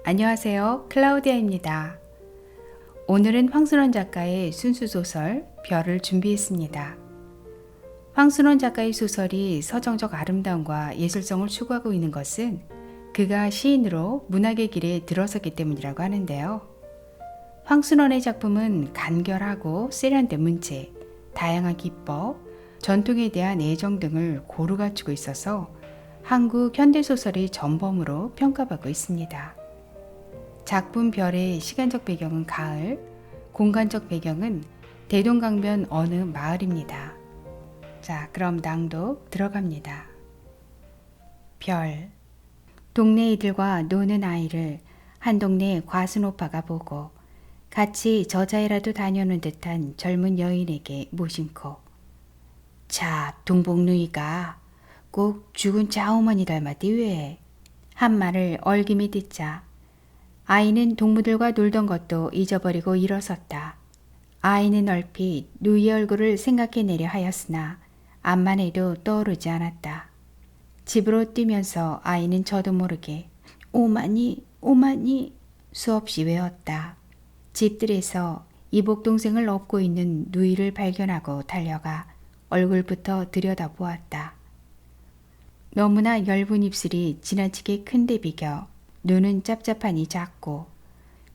안녕하세요. 클라우디아입니다. 오늘은 황순원 작가의 순수소설 별을 준비했습니다. 황순원 작가의 소설이 서정적 아름다움과 예술성을 추구하고 있는 것은 그가 시인으로 문학의 길에 들어섰기 때문이라고 하는데요. 황순원의 작품은 간결하고 세련된 문체, 다양한 기법, 전통에 대한 애정 등을 고루 갖추고 있어서 한국 현대소설의 전범으로 평가받고 있습니다. 작품 별의 시간적 배경은 가을, 공간적 배경은 대동강변 어느 마을입니다. 자, 그럼 낭독 들어갑니다. 별. 동네 이들과 노는 아이를 한 동네 과순오빠가 보고 같이 저자애라도 다녀오는 듯한 젊은 여인에게 무심코 자, 동복누이가 꼭 죽은 자어머니 닮았디 왜? 한 말을 얼김이 듣자 아이는 동무들과 놀던 것도 잊어버리고 일어섰다. 아이는 얼핏 누이의 얼굴을 생각해내려 하였으나 암만 해도 떠오르지 않았다. 집으로 뛰면서 아이는 저도 모르게 오마니 오마니 수없이 외웠다. 집들에서 이복 동생을 업고 있는 누이를 발견하고 달려가 얼굴부터 들여다보았다. 너무나 엷은 입술이 지나치게 큰데 비겨 눈은 짭짭하니 작고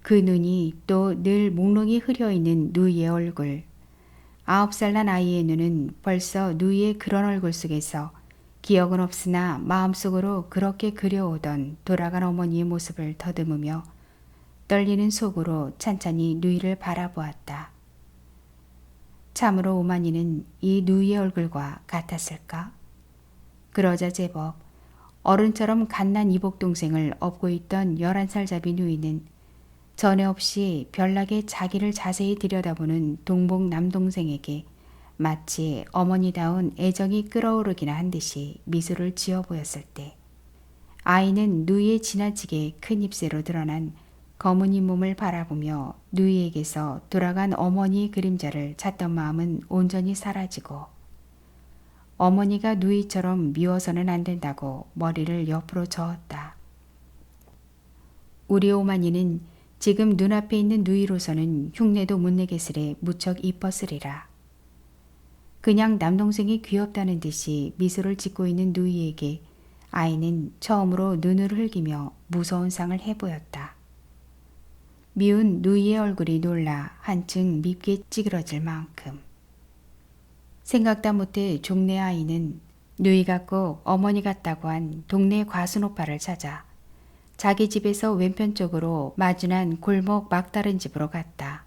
그 눈이 또 늘 몽롱이 흐려있는 누이의 얼굴. 9살 난 아이의 눈은 벌써 누이의 그런 얼굴 속에서 기억은 없으나 마음속으로 그렇게 그려오던 돌아간 어머니의 모습을 더듬으며 떨리는 속으로 찬찬히 누이를 바라보았다. 참으로 오만이는 이 누이의 얼굴과 같았을까? 그러자 제법 어른처럼 갓난 이복 동생을 업고 있던 11살 잡이 누이는 전에 없이 별나게 자기를 자세히 들여다보는 동복 남동생에게 마치 어머니다운 애정이 끓어오르기나 한 듯이 미소를 지어 보였을 때 아이는 누이의 지나치게 큰 입새로 드러난 검은 잇몸을 바라보며 누이에게서 돌아간 어머니의 그림자를 찾던 마음은 온전히 사라지고 어머니가 누이처럼 미워서는 안 된다고 머리를 옆으로 저었다. 우리 오마니는 지금 눈앞에 있는 누이로서는 흉내도 못 내겠으래 무척 이뻤으리라. 그냥 남동생이 귀엽다는 듯이 미소를 짓고 있는 누이에게 아이는 처음으로 눈을 흘기며 무서운 상을 해보였다. 미운 누이의 얼굴이 놀라 한층 밉게 찌그러질 만큼. 생각다 못해 종래 아이는 누이가 꼭 어머니 같다고 한 동네 과순오빠를 찾아 자기 집에서 왼편쪽으로 마주난 골목 막다른 집으로 갔다.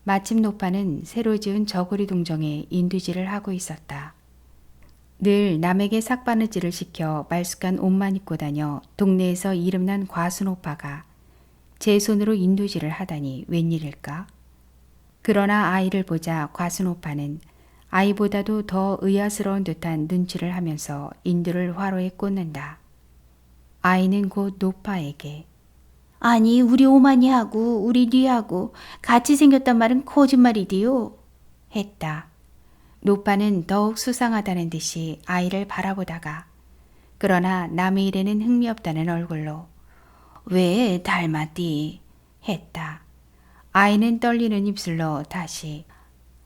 마침 노빠는 새로 지은 저고리 동정에 인두질을 하고 있었다. 늘 남에게 삭바느질을 시켜 말쑥한 옷만 입고 다녀 동네에서 이름난 과순오빠가 제 손으로 인두질을 하다니 웬일일까? 그러나 아이를 보자 과순오빠는 아이보다도 더 의아스러운 듯한 눈치를 하면서 인두를 화로에 꽂는다. 아이는 곧 노빠에게 아니 우리 오마니하고 우리 뉘하고 같이 생겼단 말은 거짓말이디요 했다. 노빠는 더욱 수상하다는 듯이 아이를 바라보다가 그러나 남의 일에는 흥미없다는 얼굴로 왜 닮았디 했다. 아이는 떨리는 입술로 다시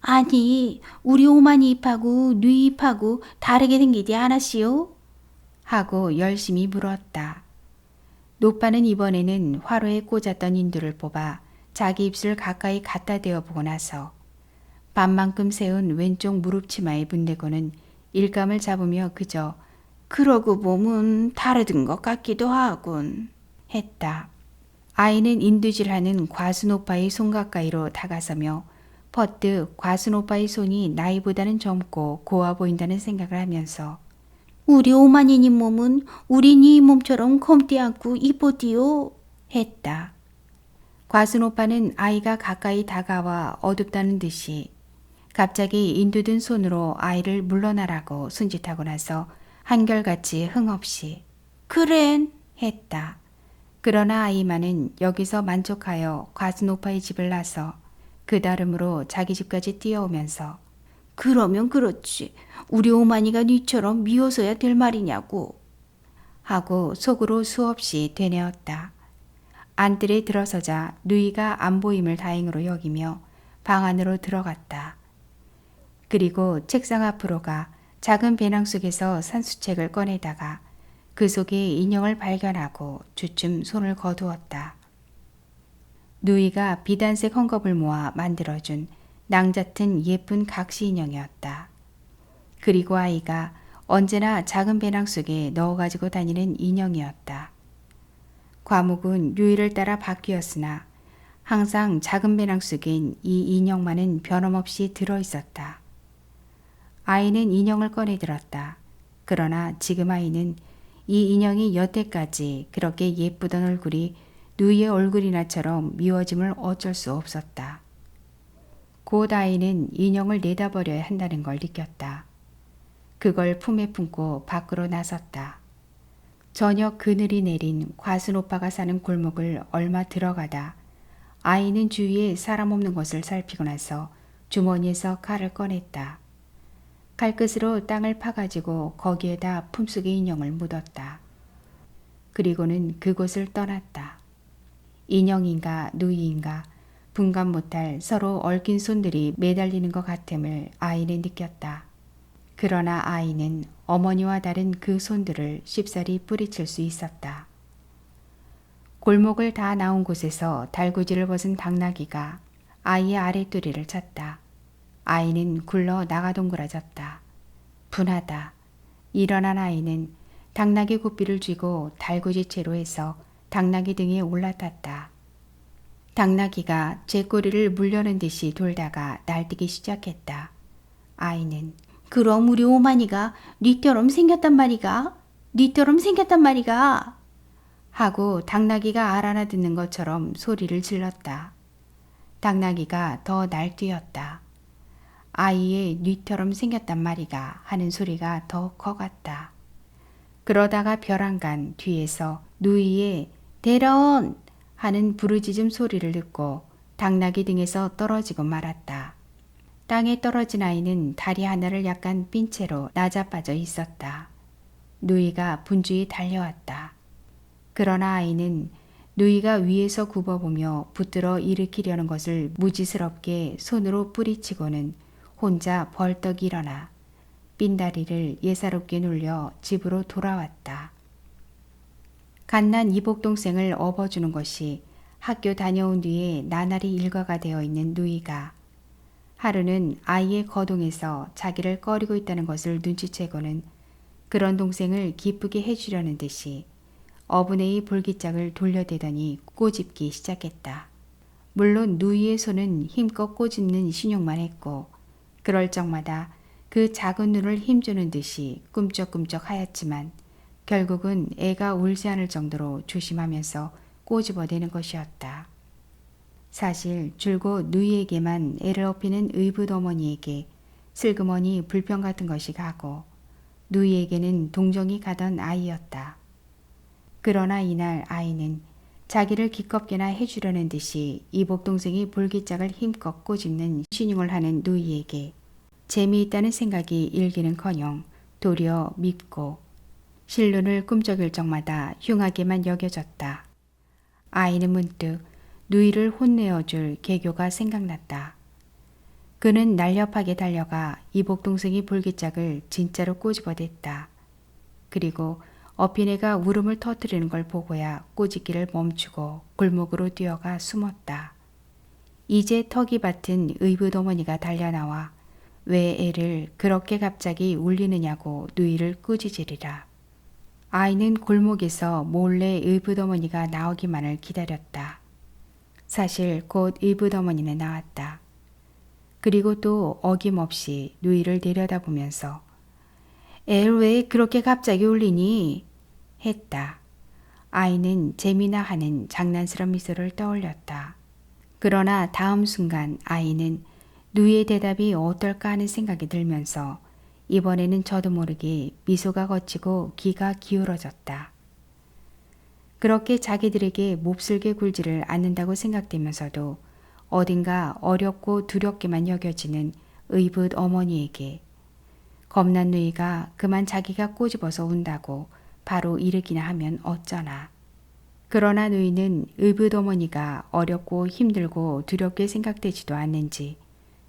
아니 우리 오마니 입하고 뉘 입하고 다르게 생기지 않았시오? 하고 열심히 물었다. 노빠는 이번에는 화로에 꽂았던 인두를 뽑아 자기 입술 가까이 갖다 대어보고 나서 반만큼 세운 왼쪽 무릎 치마에 문대고는 일감을 잡으며 그저 그러고 보면 다르던 것 같기도 하군 했다. 아이는 인두질하는 과순오빠의 손 가까이로 다가서며 퍼뜩 과순오빠의 손이 나이보다는 젊고 고와 보인다는 생각을 하면서 우리 오마니님 몸은 우리 니 몸처럼 검지 않고 이쁘디요 했다. 과순오빠는 아이가 가까이 다가와 어둡다는 듯이 갑자기 인두든 손으로 아이를 물러나라고 손짓하고 나서 한결같이 흥없이 그랜 했다. 그러나 아이만은 여기서 만족하여 과순오빠의 집을 나서 그 다름으로 자기 집까지 뛰어오면서 그러면 그렇지. 우리 오마니가 니처럼 미워서야 될 말이냐고. 하고 속으로 수없이 되뇌었다. 안뜰에 들어서자 누이가 안 보임을 다행으로 여기며 방 안으로 들어갔다. 그리고 책상 앞으로 가 작은 배낭 속에서 산수책을 꺼내다가 그 속에 인형을 발견하고 주춤 손을 거두었다. 누이가 비단색 헝겊을 모아 만들어준 낭자튼 예쁜 각시 인형이었다. 그리고 아이가 언제나 작은 배낭 속에 넣어가지고 다니는 인형이었다. 과목은 누이를 따라 바뀌었으나 항상 작은 배낭 속엔 이 인형만은 변함없이 들어있었다. 아이는 인형을 꺼내 들었다. 그러나 지금 아이는 이 인형이 여태까지 그렇게 예쁘던 얼굴이 누이의 얼굴이나처럼 미워짐을 어쩔 수 없었다. 곧 아이는 인형을 내다버려야 한다는 걸 느꼈다. 그걸 품에 품고 밖으로 나섰다. 저녁 그늘이 내린 과순 오빠가 사는 골목을 얼마 들어가다 아이는 주위에 사람 없는 곳을 살피고 나서 주머니에서 칼을 꺼냈다. 칼끝으로 땅을 파가지고 거기에다 품속의 인형을 묻었다. 그리고는 그곳을 떠났다. 인형인가 누이인가 분간 못할 서로 얽힌 손들이 매달리는 것 같음을 아이는 느꼈다. 그러나 아이는 어머니와 다른 그 손들을 쉽사리 뿌리칠 수 있었다. 골목을 다 나온 곳에서 달구지를 벗은 당나귀가 아이의 아랫도리를 쳤다. 아이는 굴러 나가동그라졌다. 분하다. 일어난 아이는 당나귀 고삐를 쥐고 달구지채로 해서 당나귀 등에 올라탔다. 당나귀가 쇳꼬리를 물려는 듯이 돌다가 날뛰기 시작했다. 아이는 그럼 우리 오마니가 니처럼 생겼단 말이가? 니처럼 생겼단 말이가? 하고 당나귀가 알아듣는 것처럼 소리를 질렀다. 당나귀가 더 날뛰었다. 아이의 니처럼 생겼단 말이가 하는 소리가 더 커갔다. 그러다가 벼랑간 뒤에서 누이의 대런 하는 부르짖음 소리를 듣고 당나귀 등에서 떨어지고 말았다. 땅에 떨어진 아이는 다리 하나를 약간 삔 채로 나자빠져 있었다. 누이가 분주히 달려왔다. 그러나 아이는 누이가 위에서 굽어보며 붙들어 일으키려는 것을 무지스럽게 손으로 뿌리치고는 혼자 벌떡 일어나 삔다리를 예사롭게 눌려 집으로 돌아왔다. 갓난 이복동생을 업어주는 것이 학교 다녀온 뒤에 나날이 일과가 되어 있는 누이가 하루는 아이의 거동에서 자기를 꺼리고 있다는 것을 눈치채고는 그런 동생을 기쁘게 해주려는 듯이 어부네의 볼기짝을 돌려대더니 꼬집기 시작했다. 물론 누이의 손은 힘껏 꼬집는 신용만 했고 그럴 적마다 그 작은 눈을 힘주는 듯이 꿈쩍꿈쩍 하였지만 결국은 애가 울지 않을 정도로 조심하면서 꼬집어대는 것이었다. 사실 줄곧 누이에게만 애를 업히는 의붓 어머니에게 슬그머니 불평 같은 것이 가고 누이에게는 동정이 가던 아이였다. 그러나 이날 아이는 자기를 기껍게나 해주려는 듯이 이복동생이 볼기짝을 힘껏 꼬집는 신용을 하는 누이에게 재미있다는 생각이 일기는커녕 도리어 밉고 실눈을 꿈쩍일 적마다 흉하게만 여겨졌다. 아이는 문득 누이를 혼내어줄 개교가 생각났다. 그는 날렵하게 달려가 이복동생이 볼기짝을 진짜로 꼬집어댔다. 그리고 업힌 애가 울음을 터뜨리는 걸 보고야 꼬집기를 멈추고 골목으로 뛰어가 숨었다. 이제 턱이 받은 의붓 어머니가 달려나와 왜 애를 그렇게 갑자기 울리느냐고 누이를 꾸짖으리라. 아이는 골목에서 몰래 의붓 어머니가 나오기만을 기다렸다. 사실 곧 의붓 어머니는 나왔다. 그리고 또 어김없이 누이를 내려다보면서 애를 왜 그렇게 갑자기 울리니? 했다. 아이는 재미나 하는 장난스러운 미소를 떠올렸다. 그러나 다음 순간 아이는 누이의 대답이 어떨까 하는 생각이 들면서 이번에는 저도 모르게 미소가 걷히고 귀가 기울어졌다. 그렇게 자기들에게 몹쓸게 굴지를 않는다고 생각되면서도 어딘가 어렵고 두렵게만 여겨지는 의붓 어머니에게 겁난 누이가 그만 자기가 꼬집어서 운다고 바로 일으키나 하면 어쩌나. 그러나 누이는 의붓어머니가 어렵고 힘들고 두렵게 생각되지도 않는지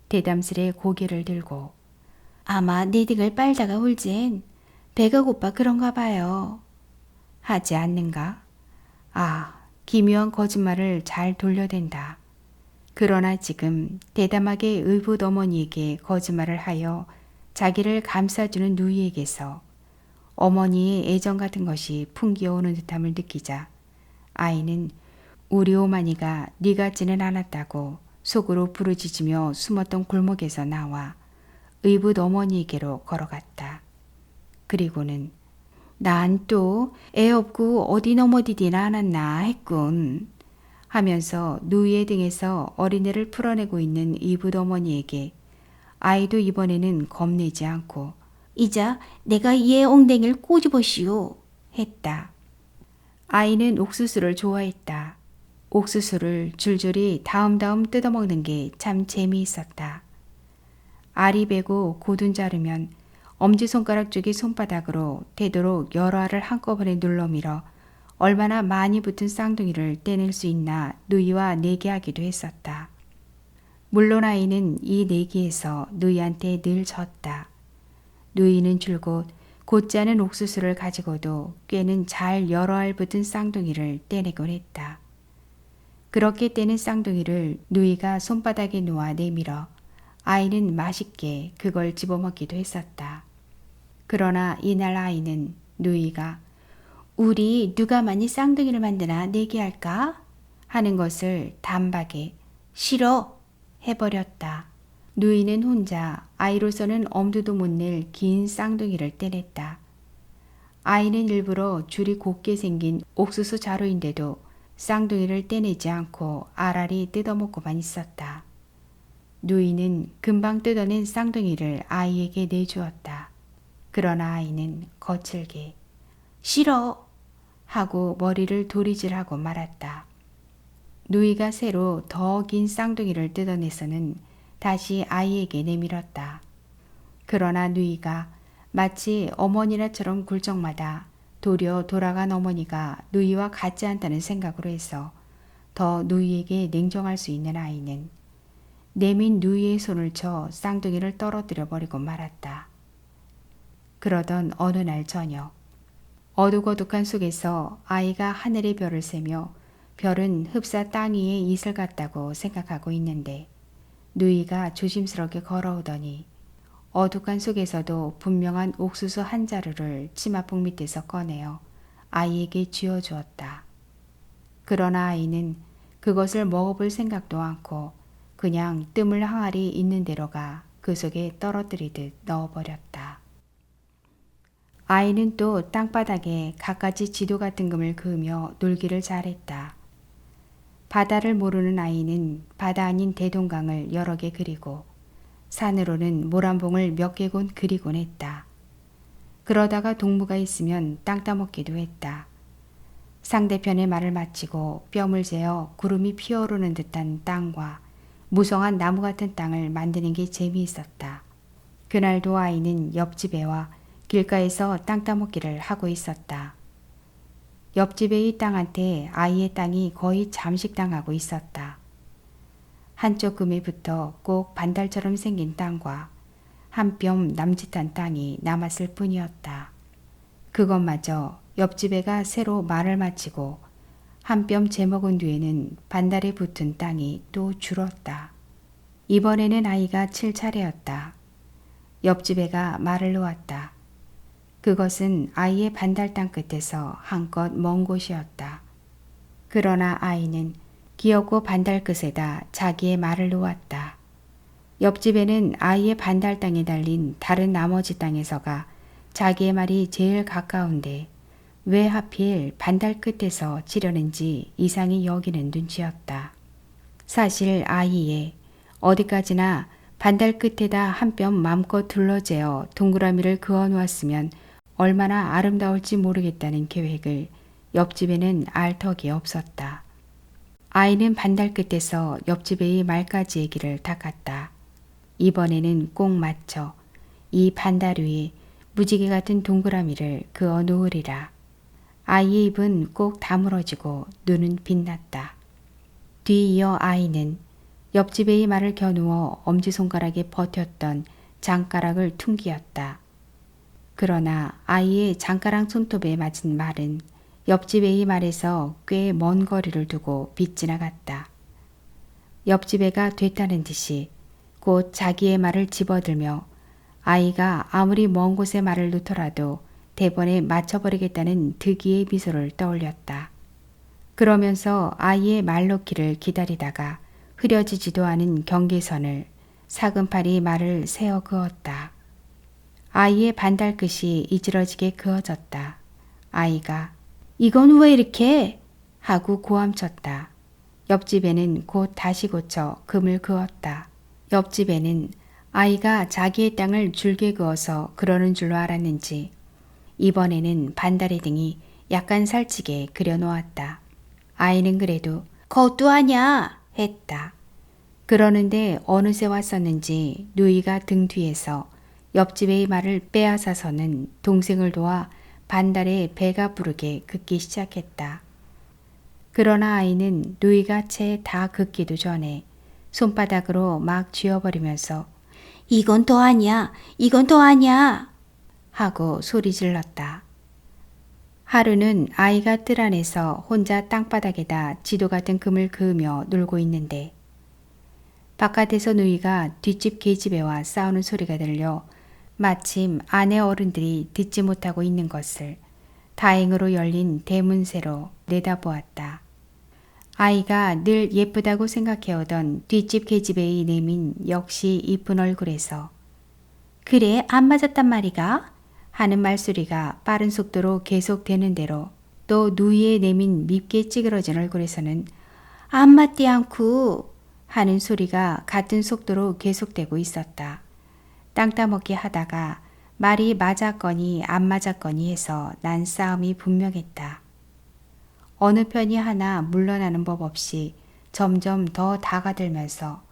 대담스레 고개를 들고 아마 네 득을 빨다가 울진 배가 고파 그런가 봐요. 하지 않는가? 아, 기묘한 거짓말을 잘 돌려댄다. 그러나 지금 대담하게 의붓어머니에게 거짓말을 하여 자기를 감싸주는 누이에게서 어머니의 애정 같은 것이 풍기어오는 듯함을 느끼자 아이는 우리 오마니가 네 같지는 않았다고 속으로 부르짖으며 숨었던 골목에서 나와 의붓어머니에게로 걸어갔다. 그리고는 난 또 애 없고 어디 넘어디디나 않았나 했군 하면서 누이의 등에서 어린애를 풀어내고 있는 의붓어머니에게 아이도 이번에는 겁내지 않고 이자 내가 얘 엉덩이를 꼬집어시오 했다. 아이는 옥수수를 좋아했다. 옥수수를 줄줄이 다음다음 뜯어먹는 게 참 재미있었다. 알이 베고 고둔 자르면 엄지손가락 쪽의 손바닥으로 되도록 여러 알을 한꺼번에 눌러밀어 얼마나 많이 붙은 쌍둥이를 떼낼 수 있나 누이와 내기하기도 했었다. 물론 아이는 이 내기에서 누이한테 늘 졌다. 누이는 줄곧 곧지 않은 옥수수를 가지고도 꽤는 잘 여러 알 붙은 쌍둥이를 떼내곤 했다. 그렇게 떼는 쌍둥이를 누이가 손바닥에 놓아 내밀어 아이는 맛있게 그걸 집어먹기도 했었다. 그러나 이날 아이는 누이가 우리 누가 많이 쌍둥이를 만드나 내기할까? 하는 것을 단박에 싫어 해버렸다. 누이는 혼자 아이로서는 엄두도 못 낼 긴 쌍둥이를 떼냈다. 아이는 일부러 줄이 곱게 생긴 옥수수 자루인데도 쌍둥이를 떼내지 않고 알알이 뜯어먹고만 있었다. 누이는 금방 뜯어낸 쌍둥이를 아이에게 내주었다. 그러나 아이는 거칠게 싫어 하고 머리를 도리질하고 말았다. 누이가 새로 더 긴 쌍둥이를 뜯어내서는 다시 아이에게 내밀었다. 그러나 누이가 마치 어머니나처럼 굴적마다 도려 돌아간 어머니가 누이와 같지 않다는 생각으로 해서 더 누이에게 냉정할 수 있는 아이는 내민 누이의 손을 쳐 쌍둥이를 떨어뜨려 버리고 말았다. 그러던 어느 날 저녁 어둑어둑한 속에서 아이가 하늘의 별을 세며 별은 흡사 땅 위에 이슬 같다고 생각하고 있는데 누이가 조심스럽게 걸어오더니 어둑한 속에서도 분명한 옥수수 한 자루를 치마폭 밑에서 꺼내어 아이에게 쥐어주었다. 그러나 아이는 그것을 먹어볼 생각도 않고 그냥 뜸을 항아리 있는 대로 가 그 속에 떨어뜨리듯 넣어버렸다. 아이는 또 땅바닥에 갖가지 지도 같은 금을 그으며 놀기를 잘했다. 바다를 모르는 아이는 바다 아닌 대동강을 여러 개 그리고 산으로는 모란봉을 몇 개곤 그리곤 했다. 그러다가 동무가 있으면 땅 따먹기도 했다. 상대편의 말을 마치고 뼘을 재어 구름이 피어오르는 듯한 땅과 무성한 나무 같은 땅을 만드는 게 재미있었다. 그날도 아이는 옆집애와 길가에서 땅 따먹기를 하고 있었다. 옆집애의 땅한테 아이의 땅이 거의 잠식당하고 있었다. 한쪽 금에 붙어 꼭 반달처럼 생긴 땅과 한 뼘 남짓한 땅이 남았을 뿐이었다. 그것마저 옆집애가 새로 말을 마치고 한 뼘 재먹은 뒤에는 반달에 붙은 땅이 또 줄었다. 이번에는 아이가 칠 차례였다. 옆집 애가 말을 놓았다. 그것은 아이의 반달 땅 끝에서 한껏 먼 곳이었다. 그러나 아이는 기어고 반달 끝에다 자기의 말을 놓았다. 옆집에는 아이의 반달 땅에 달린 다른 나머지 땅에서가 자기의 말이 제일 가까운데 왜 하필 반달 끝에서 치려는지 이상히 여기는 눈치였다. 사실 아이의 어디까지나 반달 끝에다 한 뼘 맘껏 둘러재어 동그라미를 그어 놓았으면 얼마나 아름다울지 모르겠다는 계획을 옆집에는 알 턱이 없었다. 아이는 반달 끝에서 옆집의 말까지 얘기를 닦았다. 이번에는 꼭 맞춰 이 반달 위에 무지개 같은 동그라미를 그어 놓으리라. 아이의 입은 꼭 다물어지고 눈은 빛났다. 뒤이어 아이는 옆집애의 말을 겨누어 엄지손가락에 버텼던 장가락을 퉁기었다. 그러나 아이의 장가락 손톱에 맞은 말은 옆집애의 말에서 꽤 먼 거리를 두고 빗지나갔다. 옆집애가 됐다는 듯이 곧 자기의 말을 집어들며 아이가 아무리 먼 곳에 말을 놓더라도 대번에 맞춰버리겠다는 득이의 미소를 떠올렸다. 그러면서 아이의 말 놓기를 기다리다가 흐려지지도 않은 경계선을 사금팔이 말을 세어 그었다. 아이의 반달끝이 이지러지게 그어졌다. 아이가 이건 왜 이렇게? 하고 고함쳤다. 옆집에는 곧 다시 고쳐 금을 그었다. 옆집에는 아이가 자기의 땅을 줄게 그어서 그러는 줄로 알았는지 이번에는 반달의 등이 약간 살찌게 그려놓았다. 아이는 그래도 그것도 아냐 했다. 그러는데 어느새 왔었는지 누이가 등 뒤에서 옆집의 말을 빼앗아서는 동생을 도와 반달의 배가 부르게 긋기 시작했다. 그러나 아이는 누이가 채 다 긋기도 전에 손바닥으로 막 쥐어버리면서 이건 더 아니야, 이건 더 아니야 하고 소리 질렀다. 하루는 아이가 뜰 안에서 혼자 땅바닥에다 지도 같은 금을 그으며 놀고 있는데 바깥에서 누이가 뒷집 계집애와 싸우는 소리가 들려 마침 아내 어른들이 듣지 못하고 있는 것을 다행으로 열린 대문새로 내다보았다. 아이가 늘 예쁘다고 생각해오던 뒷집 계집애의 내민 역시 이쁜 얼굴에서 그래 안 맞았단 말이가? 하는 말소리가 빠른 속도로 계속되는 대로 또 누이의 내민 밉게 찌그러진 얼굴에서는 안 맞디 않고 하는 소리가 같은 속도로 계속되고 있었다. 땅 따먹기 하다가 말이 맞았거니 안 맞았거니 해서 난 싸움이 분명했다. 어느 편이 하나 물러나는 법 없이 점점 더 다가들면서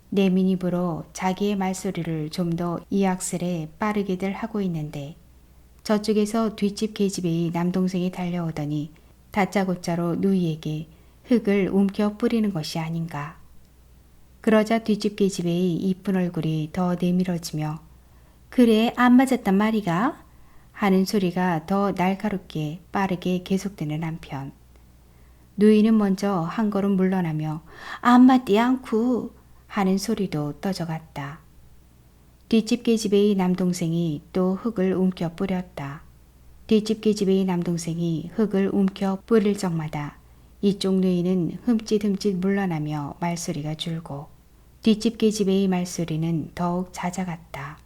내민 입으로 자기의 말소리를 좀 더 이악스레 빠르게들 하고 있는데 저쪽에서 뒷집 계집애의 남동생이 달려오더니 다짜고짜로 누이에게 흙을 움켜 뿌리는 것이 아닌가. 그러자 뒷집 계집애의 이쁜 얼굴이 더 내밀어지며 그래 안 맞았단 말이가? 하는 소리가 더 날카롭게 빠르게 계속되는 한편 누이는 먼저 한 걸음 물러나며 안 맞디 않고 하는 소리도 떠져갔다. 뒷집 계집애의 남동생이 또 흙을 움켜 뿌렸다. 뒷집 계집애의 남동생이 흙을 움켜 뿌릴 적마다 이쪽 누이는 흠칫흠칫 물러나며 말소리가 줄고 뒷집 계집애의 말소리는 더욱 잦아갔다.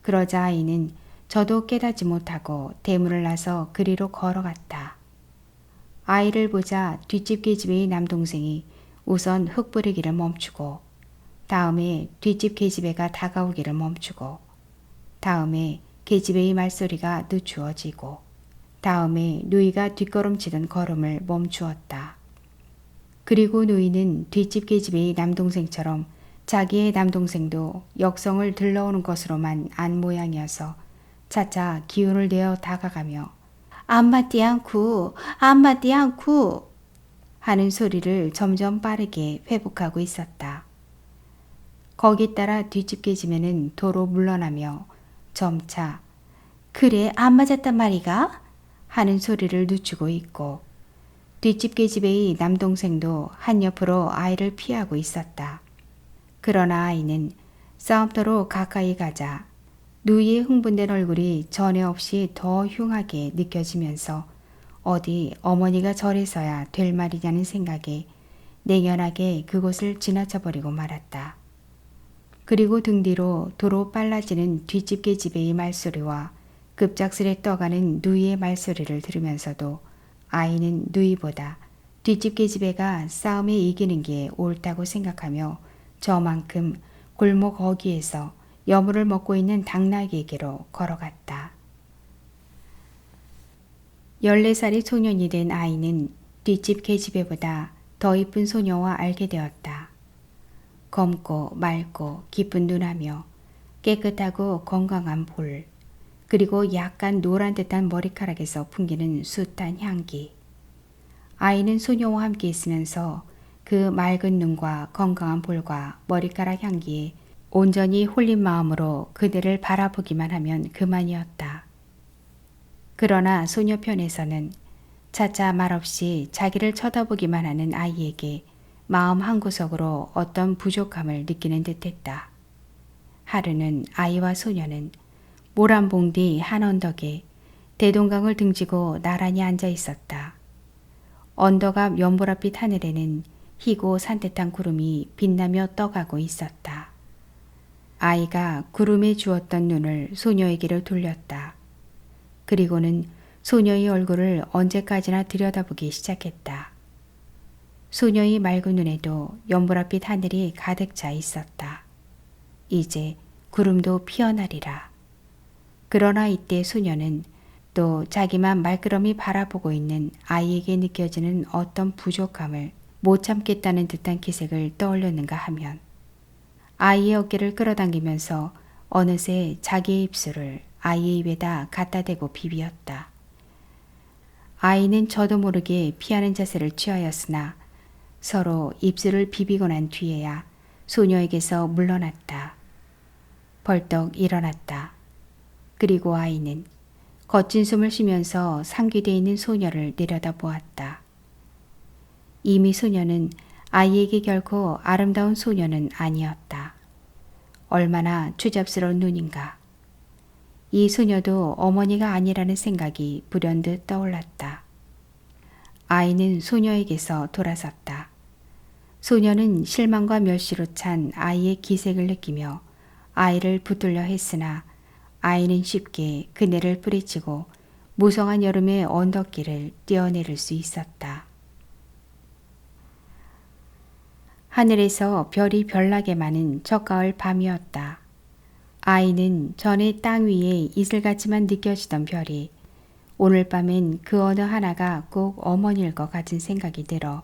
그러자 아이는 저도 깨닫지 못하고 대문을 나서 그리로 걸어갔다. 아이를 보자 뒷집 계집애의 남동생이 우선 흙 뿌리기를 멈추고 다음에 뒷집 계집애가 다가오기를 멈추고 다음에 계집애의 말소리가 늦추어지고 다음에 누이가 뒷걸음치던 걸음을 멈추었다. 그리고 누이는 뒷집 계집애의 남동생처럼 자기의 남동생도 역성을 들러오는 것으로만 안 모양이어서 차차 기운을 내어 다가가며 안 맞디 않고 안 맞디 않고 하는 소리를 점점 빠르게 회복하고 있었다. 거기 따라 뒷집 계집애는 도로 물러나며 점차 그래 안 맞았단 말이가? 하는 소리를 늦추고 있고 뒷집 계집애의 남동생도 한옆으로 아이를 피하고 있었다. 그러나 아이는 싸움터로 가까이 가자 누이의 흥분된 얼굴이 전에 없이 더 흉하게 느껴지면서 어디 어머니가 저래서야 될 말이냐는 생각에 냉연하게 그곳을 지나쳐버리고 말았다. 그리고 등 뒤로 도로 빨라지는 뒷집 계집애의 말소리와 급작스레 떠가는 누이의 말소리를 들으면서도 아이는 누이보다 뒷집 계집애가 싸움에 이기는 게 옳다고 생각하며 저만큼 골목 어귀에서 여물을 먹고 있는 당나귀에게로 걸어갔다. 14살이 소년이 된 아이는 뒷집 계집애보다 더 이쁜 소녀와 알게 되었다. 검고 맑고 깊은 눈하며 깨끗하고 건강한 볼, 그리고 약간 노란 듯한 머리카락에서 풍기는 숱한 향기. 아이는 소녀와 함께 있으면서 그 맑은 눈과 건강한 볼과 머리카락 향기에 온전히 홀린 마음으로 그대를 바라보기만 하면 그만이었다. 그러나 소녀 편에서는 차차 말없이 자기를 쳐다보기만 하는 아이에게 마음 한구석으로 어떤 부족함을 느끼는 듯했다. 하루는 아이와 소녀는 모란봉 뒤 한 언덕에 대동강을 등지고 나란히 앉아 있었다. 언덕 앞 연보랏빛 하늘에는 희고 산뜻한 구름이 빛나며 떠가고 있었다. 아이가 구름에 주었던 눈을 소녀에게로 돌렸다. 그리고는 소녀의 얼굴을 언제까지나 들여다보기 시작했다. 소녀의 맑은 눈에도 연보랏빛 하늘이 가득 차 있었다. 이제 구름도 피어나리라. 그러나 이때 소녀는 또 자기만 말끄러미 바라보고 있는 아이에게 느껴지는 어떤 부족함을 못 참겠다는 듯한 기색을 떠올렸는가 하면 아이의 어깨를 끌어당기면서 어느새 자기의 입술을 아이의 입에다 갖다 대고 비비었다. 아이는 저도 모르게 피하는 자세를 취하였으나 서로 입술을 비비고 난 뒤에야 소녀에게서 물러났다. 벌떡 일어났다. 그리고 아이는 거친 숨을 쉬면서 상귀되어 있는 소녀를 내려다보았다. 이미 소녀는 아이에게 결코 아름다운 소녀는 아니었다. 얼마나 추잡스러운 눈인가. 이 소녀도 어머니가 아니라는 생각이 불현듯 떠올랐다. 아이는 소녀에게서 돌아섰다. 소녀는 실망과 멸시로 찬 아이의 기색을 느끼며 아이를 붙들려 했으나 아이는 쉽게 그네를 뿌리치고 무성한 여름의 언덕길을 뛰어내릴 수 있었다. 하늘에서 별이 별나게 많은 적가을 밤이었다. 아이는 전에 땅 위에 이슬같이만 느껴지던 별이 오늘 밤엔 그 어느 하나가 꼭 어머니일 것 같은 생각이 들어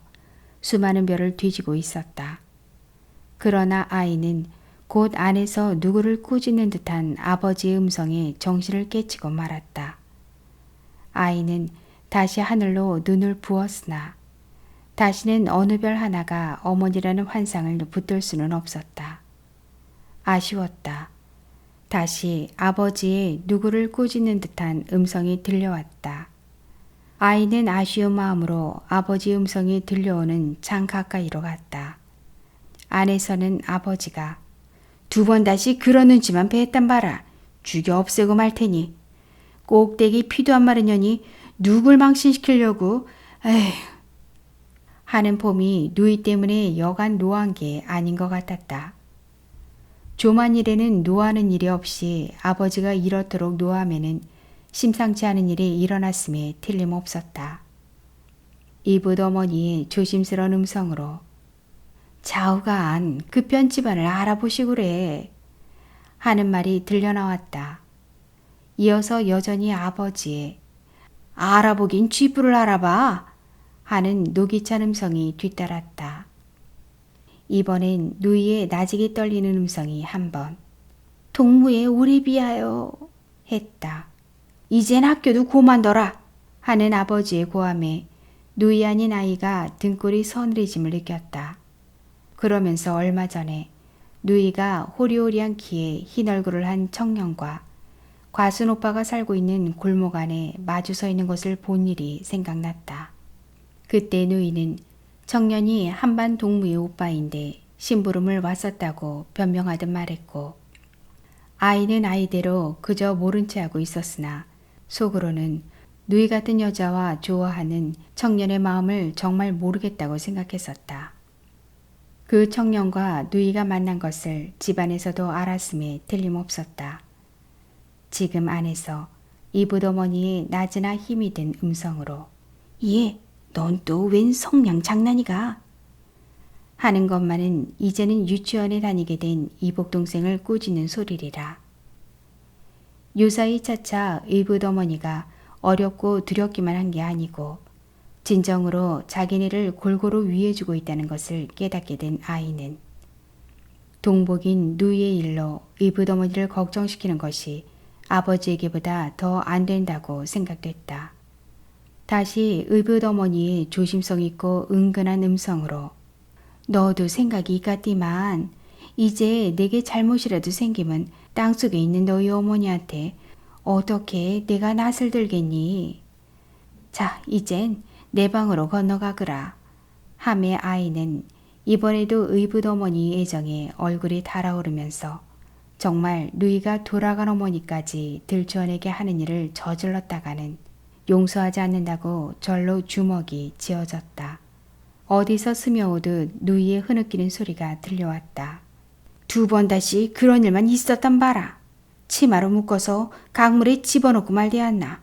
수많은 별을 뒤지고 있었다. 그러나 아이는 곧 안에서 누구를 꾸짖는 듯한 아버지의 음성에 정신을 깨치고 말았다. 아이는 다시 하늘로 눈을 부었으나 다시는 어느 별 하나가 어머니라는 환상을 붙들 수는 없었다. 아쉬웠다. 다시 아버지의 누구를 꾸짖는 듯한 음성이 들려왔다. 아이는 아쉬운 마음으로 아버지 음성이 들려오는 장 가까이로 갔다. 안에서는 아버지가 두 번 다시 그런 눈치만 배했단 봐라. 죽여 없애고 말 테니. 꼭대기 피도 안 마르냐니 누굴 망신시키려고. 에휴. 하는 봄이 누이 때문에 여간 노한 게 아닌 것 같았다. 조만 일에는 노하는 일이 없이 아버지가 이렇도록 노함에는 심상치 않은 일이 일어났음에 틀림없었다. 이붓 어머니의 조심스러운 음성으로 좌우간 그 편집안을 알아보시구래 하는 말이 들려나왔다. 이어서 여전히 아버지의 알아보긴 쥐뿔을 알아봐 하는 노기찬 음성이 뒤따랐다. 이번엔 누이의 나지게 떨리는 음성이 한번 동무의 오래비하여 했다. 이젠 학교도 고만둬라 하는 아버지의 고함에 누이 아닌 아이가 등골이 서늘해짐을 느꼈다. 그러면서 얼마 전에 누이가 호리호리한 키에 흰 얼굴을 한 청년과 과순 오빠가 살고 있는 골목 안에 마주 서 있는 것을 본 일이 생각났다. 그때 누이는 청년이 한반 동무의 오빠인데 심부름을 왔었다고 변명하듯 말했고 아이는 아이대로 그저 모른 채 하고 있었으나 속으로는 누이 같은 여자와 좋아하는 청년의 마음을 정말 모르겠다고 생각했었다. 그 청년과 누이가 만난 것을 집안에서도 알았음에 틀림없었다. 지금 안에서 이붓 어머니의 낮으나 힘이 든 음성으로 예, 넌 또 웬 성냥 장난이가? 하는 것만은 이제는 유치원에 다니게 된 이복 동생을 꾸짖는 소리리라. 유사히 차차 이붓 어머니가 어렵고 두렵기만 한 게 아니고 진정으로 자기네를 골고루 위해주고 있다는 것을 깨닫게 된 아이는 동복인 누이의 일로 이붓 어머니를 걱정시키는 것이 아버지에게보다 더 안 된다고 생각됐다. 다시 의붓어머니의 조심성 있고 은근한 음성으로 너도 생각이 있겠디만 이제 내게 잘못이라도 생기면 땅속에 있는 너희 어머니한테 어떻게 내가 낯을 들겠니? 자, 이젠 내 방으로 건너가거라. 하매 아이는 이번에도 의붓어머니 애정에 얼굴이 달아오르면서 정말 누이가 돌아간 어머니까지 들춰내게 하는 일을 저질렀다가는 용서하지 않는다고 절로 주먹이 쥐어졌다. 어디서 스며오듯 누이의 흐느끼는 소리가 들려왔다. 2번 다시 그런 일만 있었단 봐라. 치마로 묶어서 강물에 집어넣고 말되었나.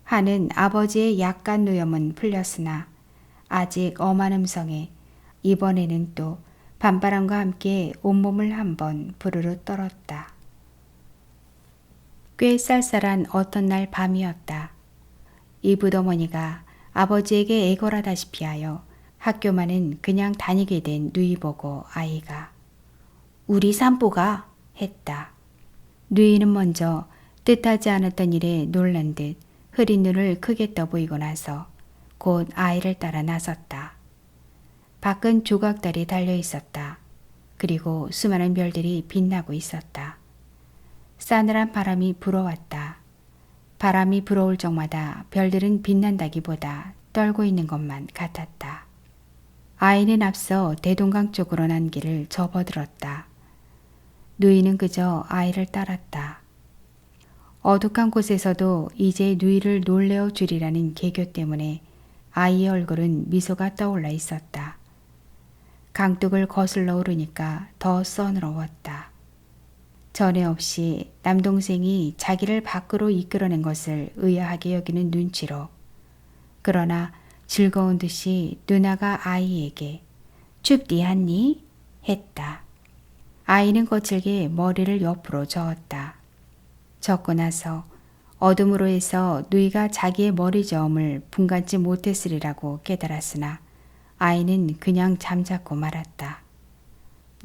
하는 아버지의 약간 노염은 풀렸으나 아직 엄한 음성에 이번에는 또 밤바람과 함께 온몸을 한번 부르르 떨었다. 꽤 쌀쌀한 어떤 날 밤이었다. 이붓어머니가 아버지에게 애걸하다시피 하여 학교만은 그냥 다니게 된 누이 보고 아이가 우리 산보가 했다. 누이는 먼저 뜻하지 않았던 일에 놀란 듯 흐린 눈을 크게 떠보이고 나서 곧 아이를 따라 나섰다. 밖은 조각달이 달려 있었다. 그리고 수많은 별들이 빛나고 있었다. 싸늘한 바람이 불어왔다. 바람이 불어올 적마다 별들은 빛난다기보다 떨고 있는 것만 같았다. 아이는 앞서 대동강 쪽으로 난 길을 접어들었다. 누이는 그저 아이를 따랐다. 어둑한 곳에서도 이제 누이를 놀래어 주리라는 계교 때문에 아이의 얼굴은 미소가 떠올라 있었다. 강둑을 거슬러 오르니까 더 써늘어웠다. 전에 없이 남동생이 자기를 밖으로 이끌어낸 것을 의아하게 여기는 눈치로 그러나 즐거운 듯이 누나가 아이에게 춥디 않니? 했다. 아이는 거칠게 머리를 옆으로 저었다. 젓고 나서 어둠으로 해서 누이가 자기의 머리저음을 분간치 못했으리라고 깨달았으나 아이는 그냥 잠자코 말았다.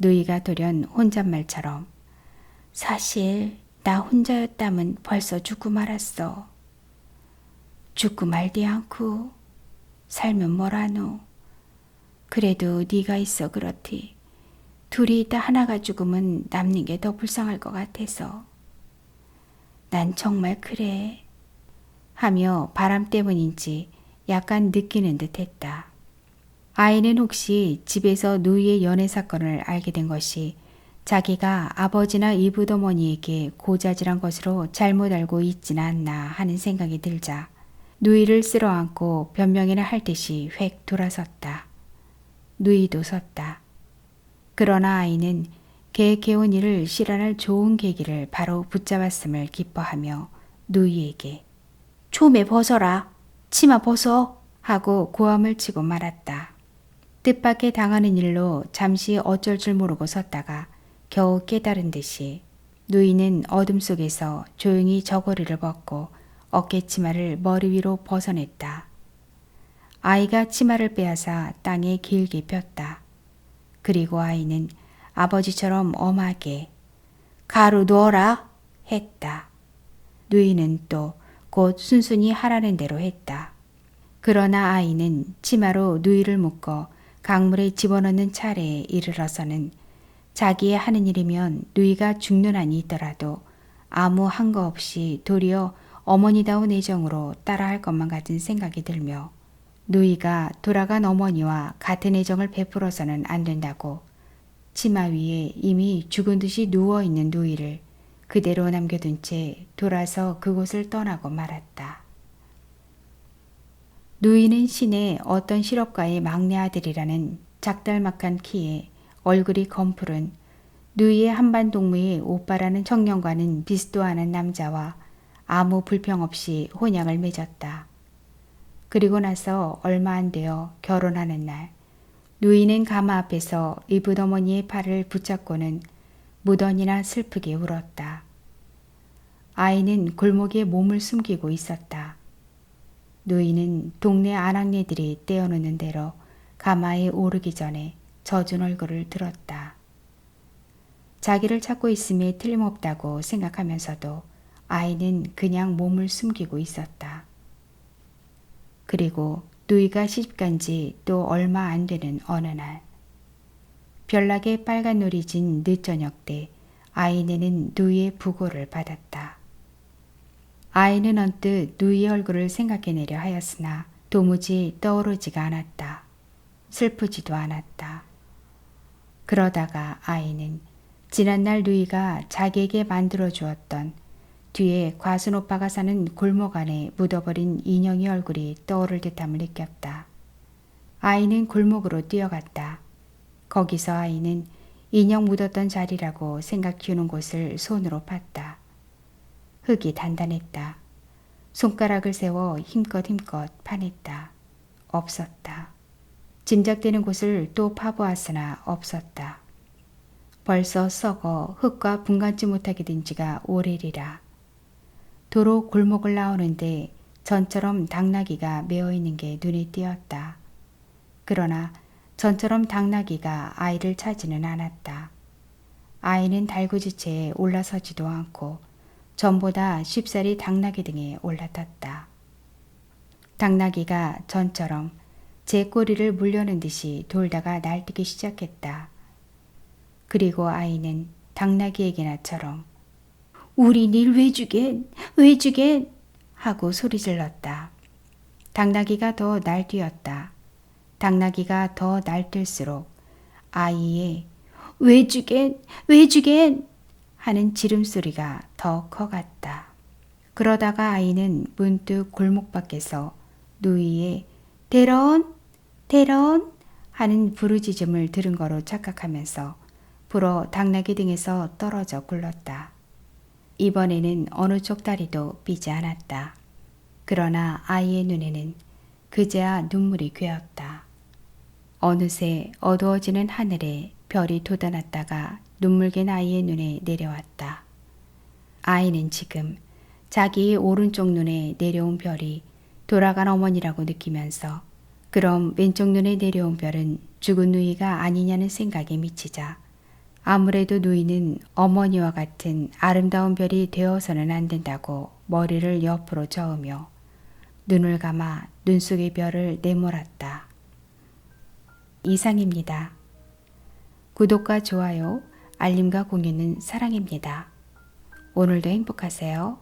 누이가 돌연 혼잣말처럼 사실 나 혼자였다면 벌써 죽고 말았어. 죽고 말디 않고 살면 뭐라노. 그래도 네가 있어 그렇디. 둘이 있다 하나가 죽으면 남는 게 더 불쌍할 것 같아서. 난 정말 그래. 하며 바람 때문인지 약간 느끼는 듯 했다. 아이는 혹시 집에서 누이의 연애 사건을 알게 된 것이 자기가 아버지나 이붓어머니에게 고자질한 것으로 잘못 알고 있지는 않나 하는 생각이 들자 누이를 쓸어안고 변명이나 할 듯이 획 돌아섰다. 누이도 섰다. 그러나 아이는 계획해온 일을 실현할 좋은 계기를 바로 붙잡았음을 기뻐하며 누이에게 초매 벗어라. 치마 벗어. 하고 고함을 치고 말았다. 뜻밖의 당하는 일로 잠시 어쩔 줄 모르고 섰다가 겨우 깨달은 듯이 누이는 어둠 속에서 조용히 저고리를 벗고 어깨치마를 머리 위로 벗어냈다. 아이가 치마를 빼앗아 땅에 길게 폈다. 그리고 아이는 아버지처럼 엄하게 가루 넣어라 했다. 누이는 또 곧 순순히 하라는 대로 했다. 그러나 아이는 치마로 누이를 묶어 강물에 집어넣는 차례에 이르러서는 자기의 하는 일이면 누이가 죽는 한이 있더라도 아무 한거 없이 도리어 어머니다운 애정으로 따라할 것만 같은 생각이 들며 누이가 돌아간 어머니와 같은 애정을 베풀어서는 안 된다고 치마 위에 이미 죽은 듯이 누워있는 누이를 그대로 남겨둔 채 돌아서 그곳을 떠나고 말았다. 누이는 시내 어떤 실업가의 막내 아들이라는 작달막한 키에 얼굴이 검푸른 누이의 한반 동무의 오빠라는 청년과는 비슷도 않은 남자와 아무 불평 없이 혼약을 맺었다. 그리고 나서 얼마 안 되어 결혼하는 날 누이는 가마 앞에서 이붓어머니의 팔을 붙잡고는 무던히나 슬프게 울었다. 아이는 골목에 몸을 숨기고 있었다. 누이는 동네 아낙네들이 떼어놓는 대로 가마에 오르기 전에 젖은 얼굴을 들었다. 자기를 찾고 있음에 틀림없다고 생각하면서도 아이는 그냥 몸을 숨기고 있었다. 그리고 누이가 시집간 지 또 얼마 안 되는 어느 날, 별나게 빨간 놀이 진 늦저녁 때 아이네는 누이의 부고를 받았다. 아이는 언뜻 누이의 얼굴을 생각해내려 하였으나 도무지 떠오르지가 않았다. 슬프지도 않았다. 그러다가 아이는 지난날 누이가 자기에게 만들어 주었던 뒤에 과순 오빠가 사는 골목 안에 묻어버린 인형의 얼굴이 떠오를 듯함을 느꼈다. 아이는 골목으로 뛰어갔다. 거기서 아이는 인형 묻었던 자리라고 생각 키우는 곳을 손으로 팠다. 흙이 단단했다. 손가락을 세워 힘껏 파냈다. 없었다. 짐작되는 곳을 또 파보았으나 없었다. 벌써 썩어 흙과 분간치 못하게 된 지가 오래리라. 도로 골목을 나오는데 전처럼 당나귀가 메어있는 게 눈에 띄었다. 그러나 전처럼 당나귀가 아이를 차지는 않았다. 아이는 달구지체에 올라서지도 않고 전보다 쉽사리 당나귀 등에 올라탔다. 당나귀가 전처럼 제 꼬리를 물려는 듯이 돌다가 날뛰기 시작했다. 그리고 아이는 당나귀에게나처럼 우리 닐 왜 주겐? 왜 주겐? 하고 소리질렀다. 당나귀가 더 날뛰었다. 당나귀가 더 날뛸수록 아이의 왜 주겐? 왜 주겐? 하는 지름소리가 더 커갔다. 그러다가 아이는 문득 골목 밖에서 누이의 대런 대런 하는 부르짖음을 들은 거로 착각하면서 불어 당나귀 등에서 떨어져 굴렀다. 이번에는 어느 쪽 다리도 삐지 않았다. 그러나 아이의 눈에는 그제야 눈물이 괴었다. 어느새 어두워지는 하늘에 별이 돋아났다가 눈물갠 아이의 눈에 내려왔다. 아이는 지금 자기의 오른쪽 눈에 내려온 별이 돌아간 어머니라고 느끼면서 그럼 왼쪽 눈에 내려온 별은 죽은 누이가 아니냐는 생각에 미치자 아무래도 누이는 어머니와 같은 아름다운 별이 되어서는 안 된다고 머리를 옆으로 저으며 눈을 감아 눈 속의 별을 내몰았다. 이상입니다. 구독과 좋아요, 알림과 공유는 사랑입니다. 오늘도 행복하세요.